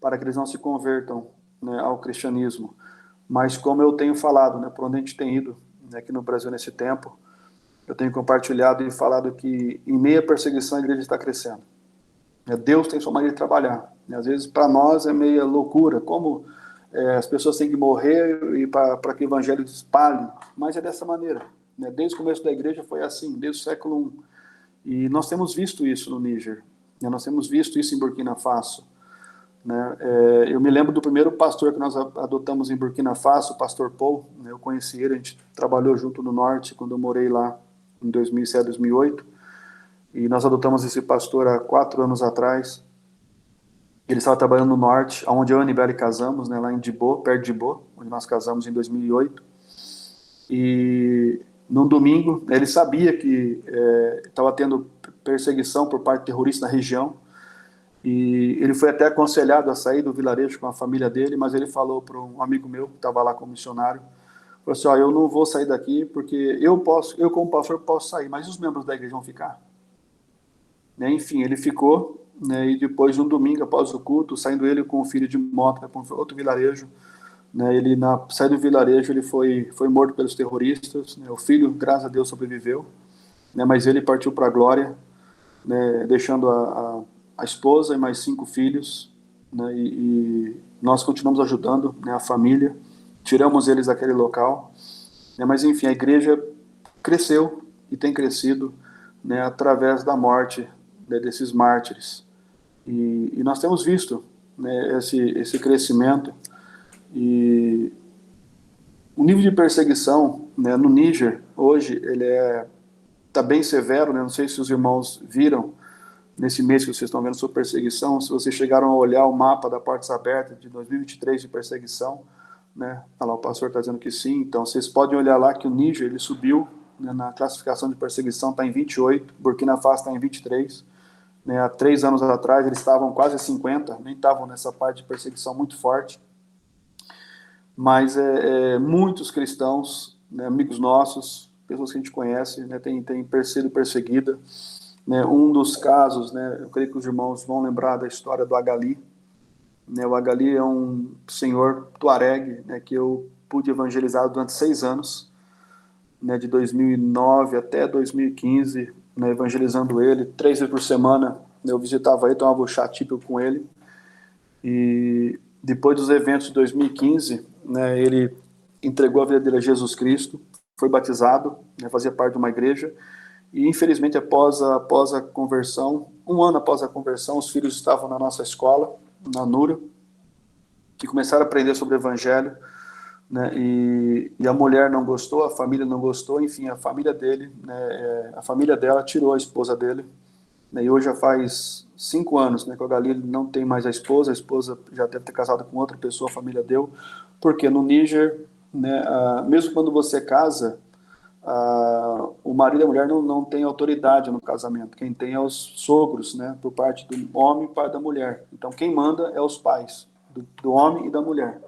S1: para que eles não se convertam, né, ao cristianismo. Mas como eu tenho falado, né, por onde a gente tem ido, né, aqui no Brasil nesse tempo, eu tenho compartilhado e falado que em meio à perseguição a igreja está crescendo. Deus tem sua maneira de trabalhar. Às vezes para nós é meio loucura, como as pessoas têm que morrer e para que o evangelho espalhe, mas é dessa maneira. Desde o começo da igreja foi assim, desde o século I. E nós temos visto isso no Níger, nós temos visto isso em Burkina Faso. Eu me lembro do primeiro pastor que nós adotamos em Burkina Faso, o pastor Paul. Eu conheci ele, a gente trabalhou junto no norte quando eu morei lá em 2007, 2008. E nós adotamos esse pastor há 4 anos atrás. Ele estava trabalhando no norte, onde eu e a Anibele casamos, né, lá em Djibo, perto de Djibo, onde nós casamos em 2008. E num domingo, ele sabia que estava tendo perseguição por parte de terroristas na região. E ele foi até aconselhado a sair do vilarejo com a família dele, mas ele falou para um amigo meu que estava lá como missionário, falou assim, eu não vou sair daqui porque eu como pastor posso sair, mas os membros da igreja vão ficar? Né, enfim, ele ficou, né, e depois, no domingo, após o culto, saindo ele com o filho de moto para outro vilarejo, né, ele, na saída do vilarejo, ele foi morto pelos terroristas, né, o filho, graças a Deus, sobreviveu, né, mas ele partiu para a glória, né, deixando a esposa e mais 5 filhos, né, e nós continuamos ajudando, né, a família, tiramos eles daquele local, né, mas enfim, a igreja cresceu e tem crescido, né, através da morte, né, desses mártires. E nós temos visto, né, esse crescimento, e o nível de perseguição, né, no Níger, hoje, ele está bem severo, né, não sei se os irmãos viram, nesse mês que vocês estão vendo sobre perseguição, se vocês chegaram a olhar o mapa da Portas Abertas de 2023 de perseguição, né, olha lá, o pastor está dizendo que sim, então vocês podem olhar lá que o Níger, ele subiu, né, na classificação de perseguição, está em 28, Burkina Faso está em 23, né, há 3 anos atrás eles estavam quase 50, nem estavam nessa parte de perseguição muito forte, mas muitos cristãos, né, amigos nossos, pessoas que a gente conhece, né, tem sido perseguida, né, um dos casos, né, eu creio que os irmãos vão lembrar da história do Agali, né, o Agali é um senhor tuareg, né, que eu pude evangelizar durante 6 anos, né, de 2009 até 2015, né, evangelizando ele, 3 vezes por semana, né, eu visitava ele, tomava o chá típico com ele, e depois dos eventos de 2015, né, ele entregou a vida dele a Jesus Cristo, foi batizado, né, fazia parte de uma igreja, e infelizmente após a conversão, 1 ano após a conversão, os filhos estavam na nossa escola, na Nura, que começaram a aprender sobre o evangelho, né, e a mulher não gostou, a família não gostou, enfim, a família dele, né, a família dela tirou a esposa dele, né, e hoje já faz 5 anos, né, que o Galil não tem mais a esposa já deve ter casado com outra pessoa, a família deu, porque no Níger, né, mesmo quando você casa, o marido e a mulher não tem autoridade no casamento, quem tem é os sogros, né, por parte do homem e parte da mulher, então quem manda é os pais, do homem e da mulher.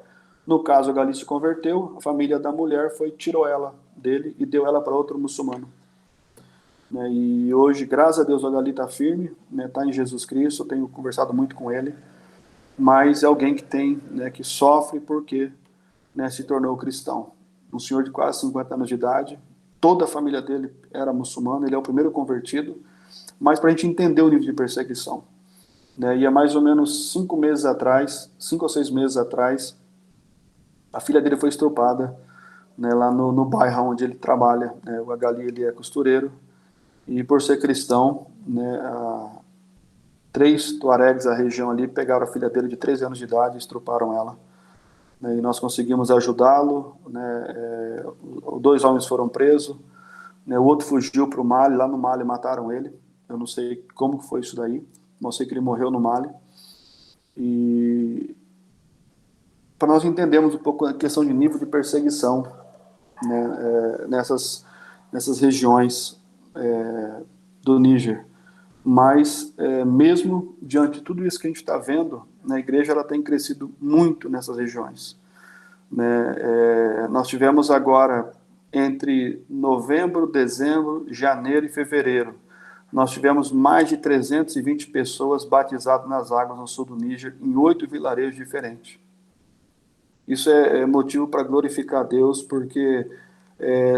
S1: No caso, a Gali se converteu, a família da mulher tirou ela dele e deu ela para outro muçulmano. Né, e hoje, graças a Deus, o Gali está firme, né, está em Jesus Cristo, eu tenho conversado muito com ele, mas é alguém que né, que sofre porque, né, se tornou cristão. Um senhor de quase 50 anos de idade, toda a família dele era muçulmana, ele é o primeiro convertido, mas para a gente entender o nível de perseguição. Né, e há mais ou menos 5 meses atrás, 5 ou 6 meses atrás, a filha dele foi estuprada, né, lá no bairro onde ele trabalha, né, o Agali, ele é costureiro, e por ser cristão, né, 3 tuaregs da região ali pegaram a filha dele de 13 anos de idade e estupraram ela. Né, e nós conseguimos ajudá-lo, né, 2 homens foram presos, né, o outro fugiu para o Mali, lá no Mali mataram ele, eu não sei como foi isso daí, não sei que ele morreu no Mali, e para nós entendermos um pouco a questão de nível de perseguição, né, nessas regiões do Níger. Mas, mesmo diante de tudo isso que a gente está vendo, né, a igreja ela tem crescido muito nessas regiões. Né, nós tivemos agora, entre novembro, dezembro, janeiro e fevereiro, nós tivemos mais de 320 pessoas batizadas nas águas no sul do Níger, em 8 vilarejos diferentes. Isso é motivo para glorificar a Deus, porque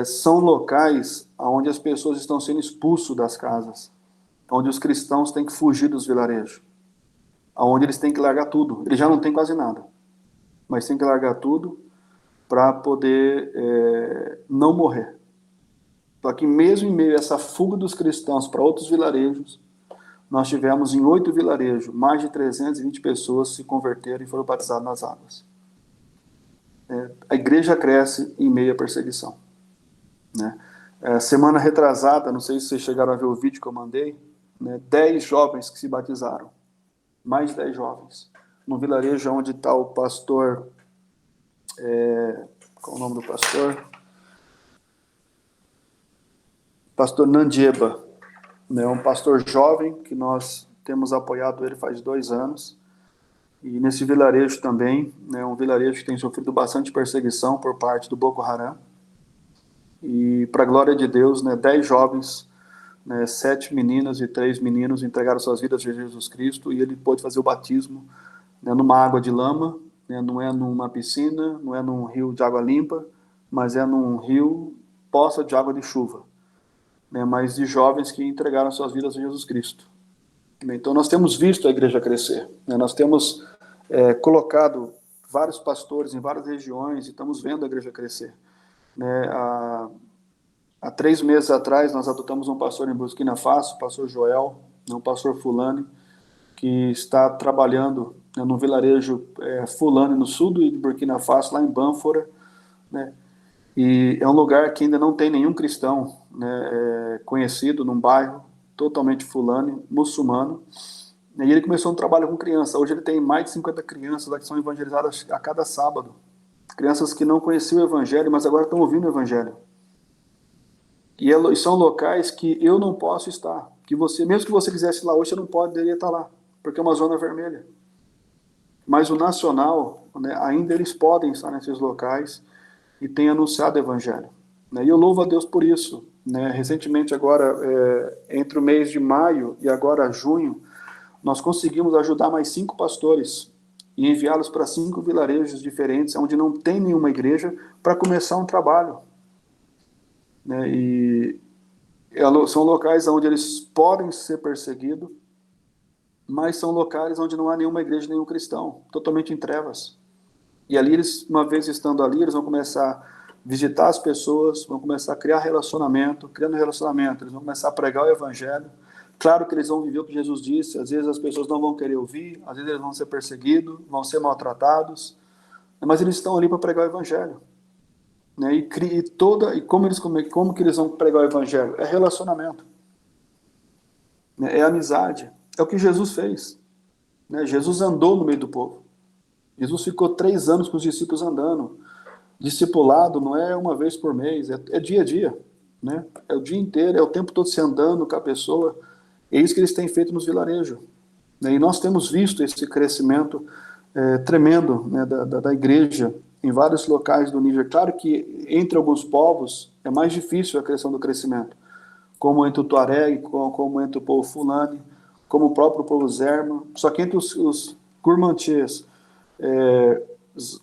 S1: são locais onde as pessoas estão sendo expulsos das casas, onde os cristãos têm que fugir dos vilarejos, onde eles têm que largar tudo. Eles já não têm quase nada, mas têm que largar tudo para poder não morrer. Só que mesmo em meio a essa fuga dos cristãos para outros vilarejos, nós tivemos em 8 vilarejos, mais de 320 pessoas se converteram e foram batizadas nas águas. A igreja cresce em meio à perseguição. Né? Semana retrasada, não sei se vocês chegaram a ver o vídeo que eu mandei, né, 10 jovens que se batizaram, mais de 10 jovens, no vilarejo onde está o pastor, qual é o nome do pastor? Pastor Nandieba, né, um pastor jovem que nós temos apoiado ele faz 2 anos, e nesse vilarejo também, né, um vilarejo que tem sofrido bastante perseguição por parte do Boko Haram, e para a glória de Deus, né, 10 jovens, né, 7 meninas e 3 meninos entregaram suas vidas a Jesus Cristo, e ele pôde fazer o batismo, né, numa água de lama, né, não é numa piscina, não é num rio de água limpa, mas é num rio, poça de água de chuva. né, mas de jovens que entregaram suas vidas a Jesus Cristo. Então, nós temos visto a igreja crescer, né? Nós temos colocado vários pastores em várias regiões e estamos vendo a igreja crescer, né? Há 3 meses atrás, nós adotamos um pastor em Burkina Faso, o pastor Joel, um pastor Fulani, que está trabalhando, né, no vilarejo Fulani, no sul de Burkina Faso, lá em Banfora, né? E é um lugar que ainda não tem nenhum cristão, né, conhecido, num bairro totalmente Fulani, muçulmano. E ele começou um trabalho com crianças. Hoje ele tem mais de 50 crianças lá que são evangelizadas a cada sábado. Crianças que não conheciam o evangelho, mas agora estão ouvindo o evangelho. E são locais que eu não posso estar. Que você, mesmo que você quisesse ir lá hoje, você não poderia estar lá, porque é uma zona vermelha. Mas o nacional, né, ainda eles podem estar nesses locais e têm anunciado o evangelho, né? E eu louvo a Deus por isso, né? Recentemente, agora, entre o mês de maio e agora junho, nós conseguimos ajudar mais 5 pastores e enviá-los para 5 vilarejos diferentes, onde não tem nenhuma igreja, para começar um trabalho, né? E são locais onde eles podem ser perseguidos, mas são locais onde não há nenhuma igreja, nenhum cristão, totalmente em trevas. E ali, eles, uma vez estando ali, eles vão começar a visitar as pessoas, vão começar a criar relacionamento, criando relacionamento, eles vão começar a pregar o evangelho. Claro que eles vão viver o que Jesus disse, às vezes as pessoas não vão querer ouvir, às vezes eles vão ser perseguidos, vão ser maltratados, mas eles estão ali para pregar o evangelho, né? Como que eles vão pregar o evangelho? É relacionamento, né? É amizade, é o que Jesus fez, né? Jesus andou no meio do povo, Jesus ficou 3 anos com os discípulos andando. Discipulado não é uma vez por mês, é dia a dia, né? É o dia inteiro, é o tempo todo se andando com a pessoa. É isso que eles têm feito nos vilarejos, né? E nós temos visto esse crescimento tremendo, né, da igreja em vários locais do Níger. Claro que entre alguns povos é mais difícil a questão do crescimento, como entre o Tuareg, como entre o povo Fulani, como o próprio povo Zerma. Só que entre os Kurmanchês,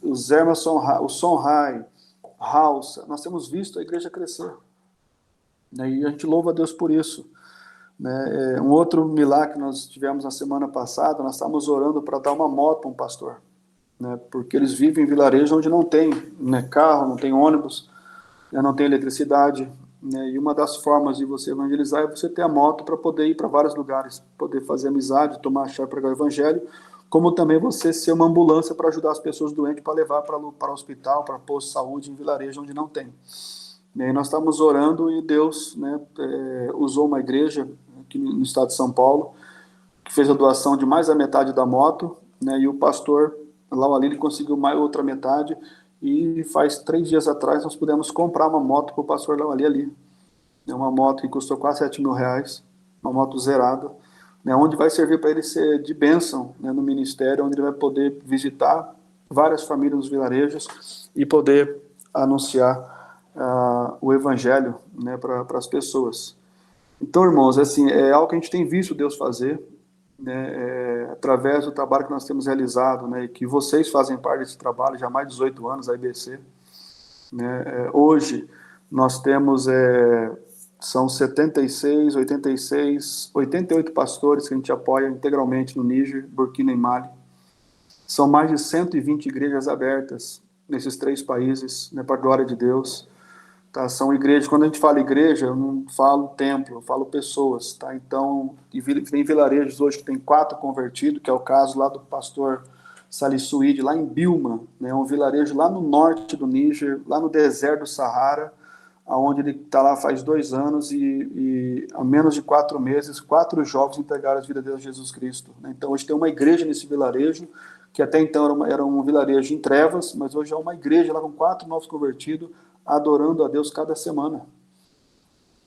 S1: os Zerma, o Songhai, Hausa, nós temos visto a igreja crescer, né? E a gente louva a Deus por isso, né? Um outro milagre que nós tivemos na semana passada, nós estávamos orando para dar uma moto para um pastor, né? Porque eles vivem em vilarejo onde não tem, né, carro, não tem ônibus, né, não tem eletricidade, né? E uma das formas de você evangelizar é você ter a moto para poder ir para vários lugares, poder fazer amizade, tomar chá, pregar o evangelho, como também você ser uma ambulância para ajudar as pessoas doentes para levar para o hospital, para posto de saúde em vilarejo onde não tem. E aí nós estávamos orando e Deus, né, usou uma igreja aqui no estado de São Paulo, que fez a doação de mais da metade da moto, né, e o pastor lá ali ele conseguiu mais outra metade, e faz 3 dias atrás nós pudemos comprar uma moto para o pastor lá ali. É uma moto que custou quase R$ 7.000, uma moto zerada, né, onde vai servir para ele ser de bênção, né, no ministério, onde ele vai poder visitar várias famílias nos vilarejos e poder anunciar o evangelho, né, para as pessoas. Então, irmãos, assim, é algo que a gente tem visto Deus fazer, né, através do trabalho que nós temos realizado, né, e que vocês fazem parte desse trabalho já há mais de 18 anos, a IBC. Né, hoje nós temos, são 76, 86, 88 pastores que a gente apoia integralmente no Níger, Burkina e Mali. São mais de 120 igrejas abertas nesses 3 países, né, para a glória de Deus. Tá? São igrejas, quando a gente fala igreja, eu não falo templo, eu falo pessoas. Tá? Então, tem vilarejos hoje que tem 4 convertidos, que é o caso lá do pastor Salisuide, lá em Bilma, né, um vilarejo lá no norte do Níger, lá no deserto do Saara, onde ele está lá faz 2 anos e há menos de 4 meses, 4 jovens entregaram as vidas a Jesus Cristo. Né? Então, hoje tem uma igreja nesse vilarejo, que até então era um vilarejo em trevas, mas hoje é uma igreja lá com 4 novos convertidos, adorando a Deus cada semana.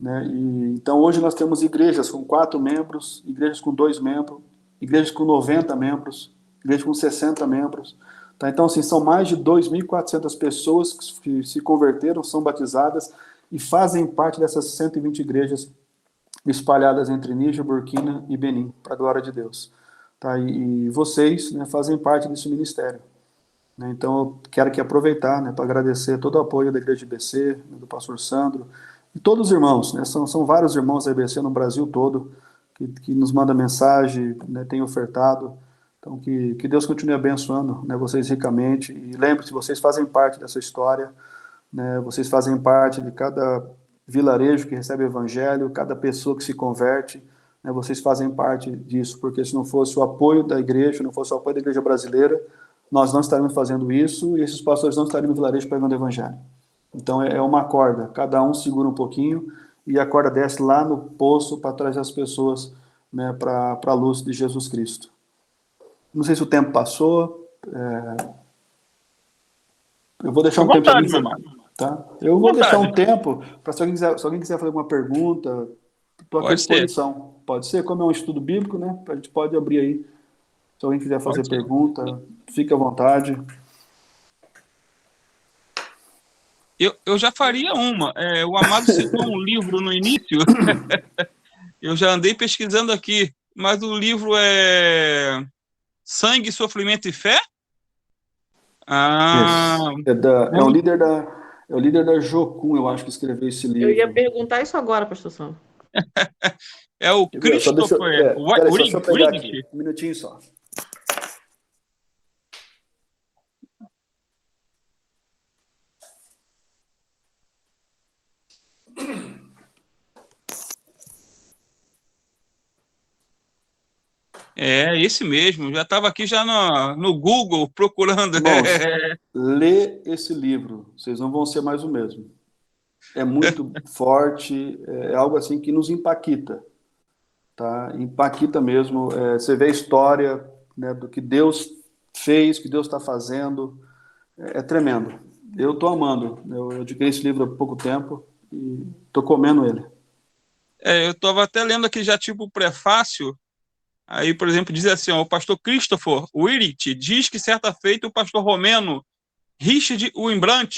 S1: Né? Então, hoje nós temos igrejas com 4 membros, igrejas com 2 membros, igrejas com 90 membros, igrejas com 60 membros. Tá? Então, assim, são mais de 2.400 pessoas que se converteram, são batizadas e fazem parte dessas 120 igrejas espalhadas entre Níger, Burkina e Benin, para a glória de Deus. Tá? E vocês, né, fazem parte desse ministério. Né? Então, eu quero aqui aproveitar, né, para agradecer todo o apoio da Igreja IBC, né, do pastor Sandro, E todos os irmãos, né? São vários irmãos da EBC no Brasil todo que nos mandam mensagem, né? Tem ofertado. Então, que Deus continue abençoando, né, vocês ricamente. E lembre-se, vocês fazem parte dessa história, né? Vocês fazem parte de cada vilarejo que recebe o evangelho, cada pessoa que se converte, né? Vocês fazem parte disso, porque se não fosse o apoio da igreja, não fosse o apoio da igreja brasileira, nós não estaríamos fazendo isso e esses pastores não estariam no vilarejo pregando o evangelho. Então é uma corda, cada um segura um pouquinho e a corda desce lá no poço para trazer as pessoas, né, para a luz de Jesus Cristo. Não sei se o tempo passou, eu vou deixar
S2: À
S1: um tempo,
S2: vontade, meu amado.
S1: tá? Eu vou deixar um tempo para se alguém quiser fazer alguma pergunta, estou aqui à
S2: Pode ser,
S1: disposição. Pode ser, como é um estudo bíblico, né? A gente pode abrir aí. Se alguém quiser fazer
S2: pode ser.
S1: pergunta, fique à vontade.
S2: Eu já faria uma. O Amado citou um livro no início, eu já andei pesquisando aqui, mas o livro é Sangue, Sofrimento e Fé? Ah,
S1: Isso.
S2: muito.
S1: É o líder da Jocum, eu acho que escreveu esse
S3: Eu ia
S1: livro.
S3: perguntar isso agora, pastor Sam.
S2: É o
S1: Quer ver? Só deixa eu,
S2: Christopher
S1: peraí, só deixa eu pegar aqui.
S2: Wright.
S1: Um minutinho só.
S2: É, esse mesmo. Já estava aqui já no Google procurando.
S1: Irmãos, lê esse livro, vocês não vão ser mais o mesmo. É muito forte, é algo assim que nos impacta, tá? Impacta mesmo. Você vê a história, né, do que Deus fez, que Deus está fazendo, é tremendo. Eu estou amando. Eu adquiri esse livro há pouco tempo e estou comendo ele.
S2: Eu estava até lendo aqui já tipo o prefácio. Aí, por exemplo, diz assim, ó, o pastor Christopher Wright diz que certa feita o pastor romeno Richard Wurmbrand,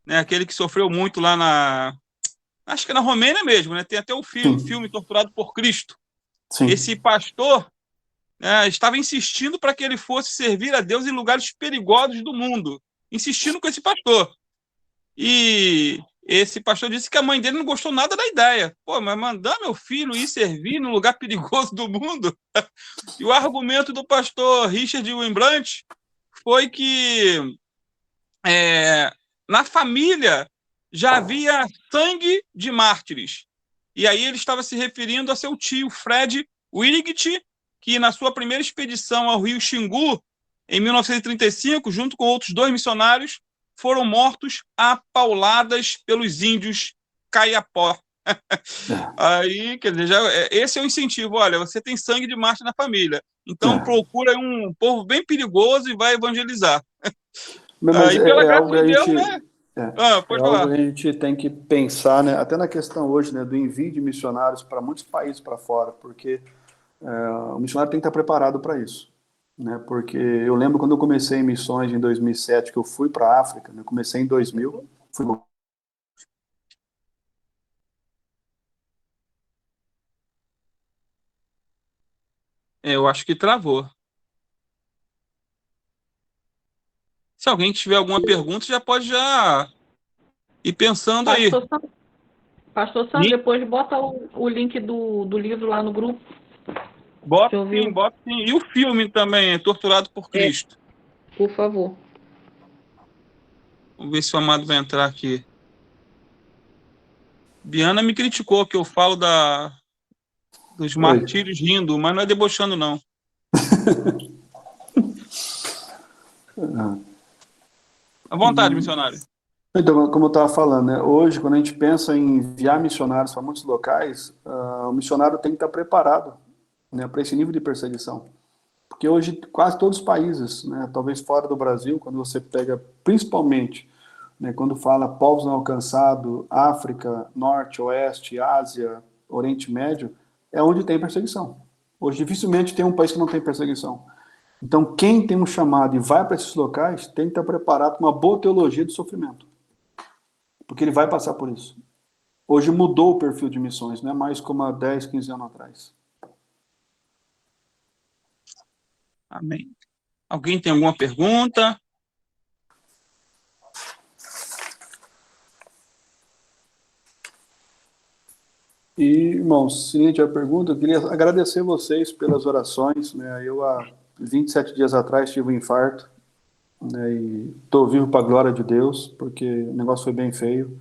S2: né, aquele que sofreu muito lá acho que na Romênia mesmo, né, tem até o filme
S1: Sim,
S2: Torturado por Cristo. Esse
S1: sim.
S2: pastor, né, estava insistindo para que ele fosse servir a Deus em lugares perigosos do mundo, insistindo com esse pastor. E esse pastor disse que a mãe dele não gostou nada da ideia. Pô, mas mandar meu filho ir servir num lugar perigoso do mundo? E o argumento do pastor Richard Wurmbrand foi que na família já havia sangue de mártires. E aí ele estava se referindo a seu tio, Fred Wright, que na sua primeira expedição ao rio Xingu, em 1935, junto com outros 2 missionários, foram mortos a pauladas pelos índios Caiapó. Aí, quer dizer, esse é o incentivo. Olha, você tem sangue de mártir na família, então procura um povo bem perigoso e vai evangelizar.
S1: Mas
S2: E pela
S1: é
S2: graça
S1: algo que
S2: de
S1: a
S2: Deus,
S1: gente,
S2: né?
S1: é
S2: Pode
S1: algo
S2: falar.
S1: que a gente tem que pensar, né? Até na questão hoje, né, do envio de missionários para muitos países para fora, porque o missionário tem que estar preparado para isso, né? Porque eu lembro quando eu comecei em missões em 2007, que eu fui para a África, né? Eu comecei em 2000, fui.
S2: Eu acho que travou. Se alguém tiver alguma pergunta, já pode já ir pensando aí.
S3: Pastor Sam, pastor Sam,
S2: E
S3: depois bota o link do livro lá no grupo.
S2: bota
S3: Deixa eu
S2: sim,
S3: ver.
S2: bota sim. E o filme também, Torturado por Cristo.
S3: Por favor.
S2: Vamos ver se o Amado vai entrar aqui. Biana me criticou que eu falo dos
S1: Oi.
S2: martírios rindo, mas não é debochando, não. À vontade, missionário.
S1: Então, como eu estava falando, né, hoje, quando a gente pensa em enviar missionários para muitos locais, o missionário tem que estar preparado, né, para esse nível de perseguição. Porque hoje, quase todos os países, né, talvez fora do Brasil, quando você pega, principalmente, né, quando fala povos não alcançados, África, Norte, Oeste, Ásia, Oriente Médio, é onde tem perseguição. Hoje, dificilmente tem um país que não tem perseguição. Então, quem tem um chamado e vai para esses locais, tem que estar preparado com uma boa teologia de sofrimento. Porque ele vai passar por isso. Hoje mudou o perfil de missões, não é mais como há 10, 15 anos atrás.
S2: Amém. Alguém tem alguma pergunta?
S1: E, irmãos, seguinte a pergunta, eu queria agradecer vocês pelas orações, né? Eu, há 27 dias atrás, tive um infarto, né? E estou vivo para a glória de Deus, porque o negócio foi bem feio,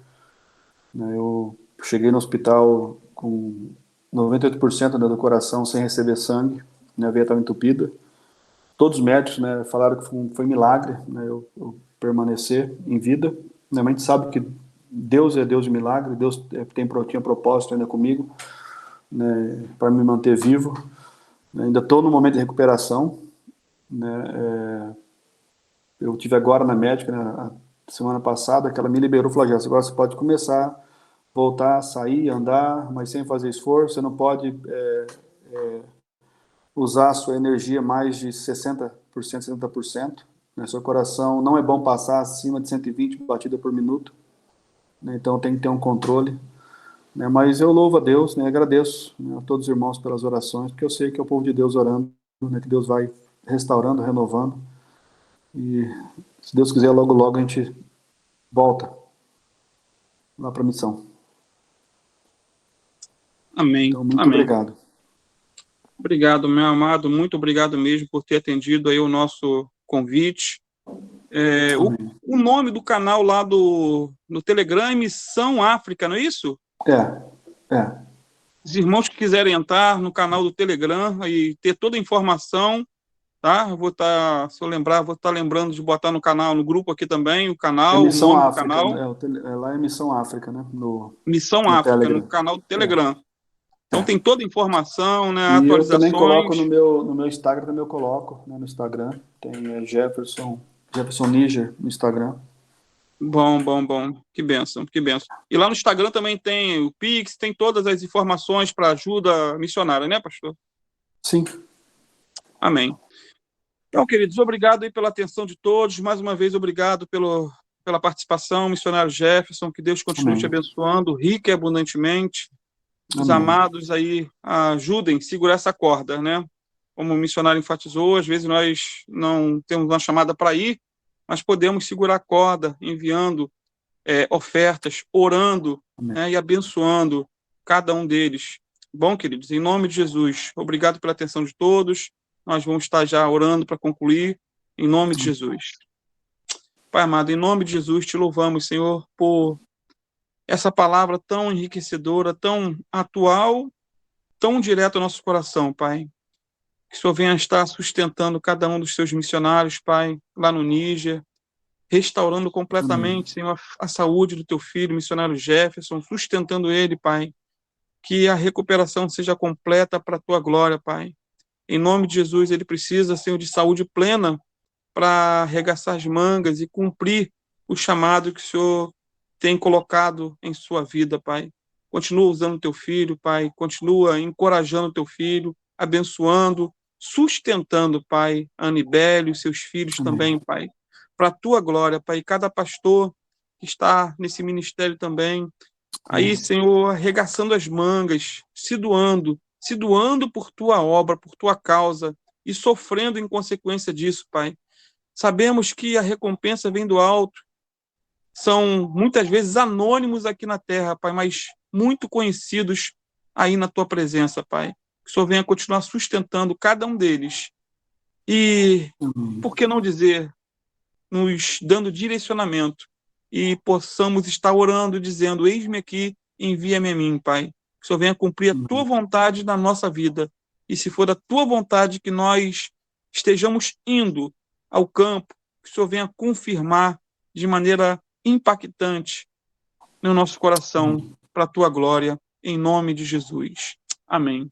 S1: né? Eu cheguei no hospital com 98%, né, do coração sem receber sangue, minha veia estava entupida. Todos os médicos, né, falaram que foi milagre, né, eu permanecer em vida, né, mas a gente sabe que Deus é Deus de milagre, Deus tinha propósito ainda comigo, né, para me manter vivo. Ainda estou no momento de recuperação, né, eu tive agora na médica, né, a semana passada, que ela me liberou, falou: "Jéssica, agora você pode começar a voltar, sair, andar, mas sem fazer esforço, você não pode usar a sua energia mais de 60%, 70%, né? Seu coração não é bom passar acima de 120 batidas por minuto, né? Então tem que ter um controle, né? Mas eu louvo a Deus, né? Agradeço, né, a todos os irmãos pelas orações, porque eu sei que é o povo de Deus orando, né? Que Deus vai restaurando, renovando, e se Deus quiser, logo logo a gente volta lá para a missão.
S2: Amém.
S1: Então, muito
S2: Amém.
S1: obrigado.
S2: Obrigado, meu amado. Muito obrigado mesmo por ter atendido aí o nosso convite. O nome do canal lá no Telegram é Missão África, não é isso?
S1: É.
S2: Os irmãos que quiserem entrar no canal do Telegram e ter toda a informação, tá? Eu vou estar, se eu lembrar, vou estar lembrando de botar no canal, no grupo aqui também, o
S1: É
S2: canal, o
S1: Missão
S2: nome do
S1: África,
S2: canal.
S1: lá é Missão África, né?
S2: Missão
S1: No
S2: África, no
S1: Telegram.
S2: canal do Telegram. Então tem toda a informação, né,
S1: E eu também coloco
S2: atualizações.
S1: no meu Instagram, também eu coloco, né, no Instagram. Tem Jefferson Níger no Instagram.
S2: Bom. Que bênção, que bênção. E lá no Instagram também tem o Pix, tem todas as informações para ajuda missionária, né, pastor?
S1: Sim.
S2: Amém. Então, queridos, obrigado aí pela atenção de todos. Mais uma vez, obrigado pela participação, missionário Jefferson. Que Deus continue te abençoando, rica e abundantemente. Os amados aí ajudem a segurar essa corda, né? Como o missionário enfatizou, às vezes nós não temos uma chamada para ir, mas podemos segurar a corda, enviando ofertas, orando, né, e abençoando cada um deles. Bom, queridos, em nome de Jesus, obrigado pela atenção de todos. Nós vamos estar já orando para concluir, em nome de Jesus. Pai amado, em nome de Jesus, te louvamos, Senhor, por essa palavra tão enriquecedora, tão atual, tão direto ao nosso coração, Pai. Que o Senhor venha estar sustentando cada um dos seus missionários, Pai, lá no Níger, restaurando completamente, Senhor, a saúde do teu filho, missionário Jefferson, sustentando ele, Pai. Que a recuperação seja completa para a tua glória, Pai. Em nome de Jesus, ele precisa, Senhor, de saúde plena para arregaçar as mangas e cumprir o chamado que o Senhor tem colocado em sua vida, Pai. Continua usando o teu filho, Pai. Continua encorajando o teu filho, abençoando, sustentando, Pai, a Anibele e os seus filhos também, Pai. Para a tua glória, Pai. E cada pastor que está nesse ministério também, aí, Senhor, arregaçando as mangas, se doando por tua obra, por tua causa, e sofrendo em consequência disso, Pai. Sabemos que a recompensa vem do alto. São muitas vezes anônimos aqui na terra, Pai, mas muito conhecidos aí na tua presença, Pai. Que o Senhor venha continuar sustentando cada um deles. E, por que não dizer, nos dando direcionamento e possamos estar orando, dizendo: eis-me aqui, envia-me a mim, Pai. Que o Senhor venha cumprir a tua vontade na nossa vida. E se for a tua vontade que nós estejamos indo ao campo, que o Senhor venha confirmar de maneira impactante no nosso coração, para a tua glória, em nome de Jesus. Amém.